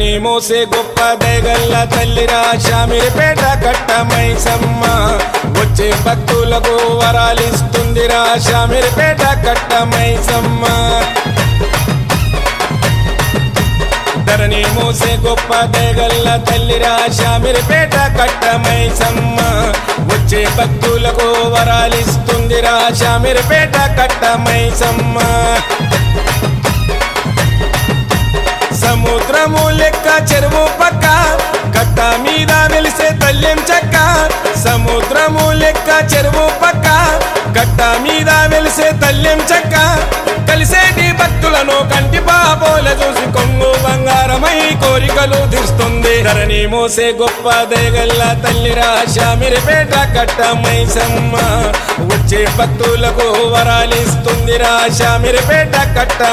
ధరణి మోసే గొప్ప దయగల్ల తల్లిరా శామిరిపేట కట్ట మైసమ్మ వచ్చే భక్తులకు వరాలిస్తుందిరా శామిరిపేట కట్ట మైసమ్మ ధరణి మోసే గొప్ప దయగల్ల తల్లిరా శామిరిపేట కట్ట మైసమ్మ వచ్చే భక్తులకు వరాలిస్తుందిరా శామిరిపేట కట్ట మైసమ్మ సముద్రము లెక్క చెరువు పక్క కట్ట మీద వెలిసే తల్లెం చెక్క సముద్రము లెక్క చెరువు పక్క కట్ట మీద వెలిసే తల్లెం చెక్క కలిసేటి భక్తులను కంటి పాపోల చూసి కొంగు బంగారమై కోరికలు తీరుస్తుంది ధరణి మోసే గొప్ప దయగల్ల తల్లిరా శామిరిపేట కట్ట మైసమ్మ వచ్చే భక్తులకు వరాలిస్తుందిరా శామిరిపేట కట్ట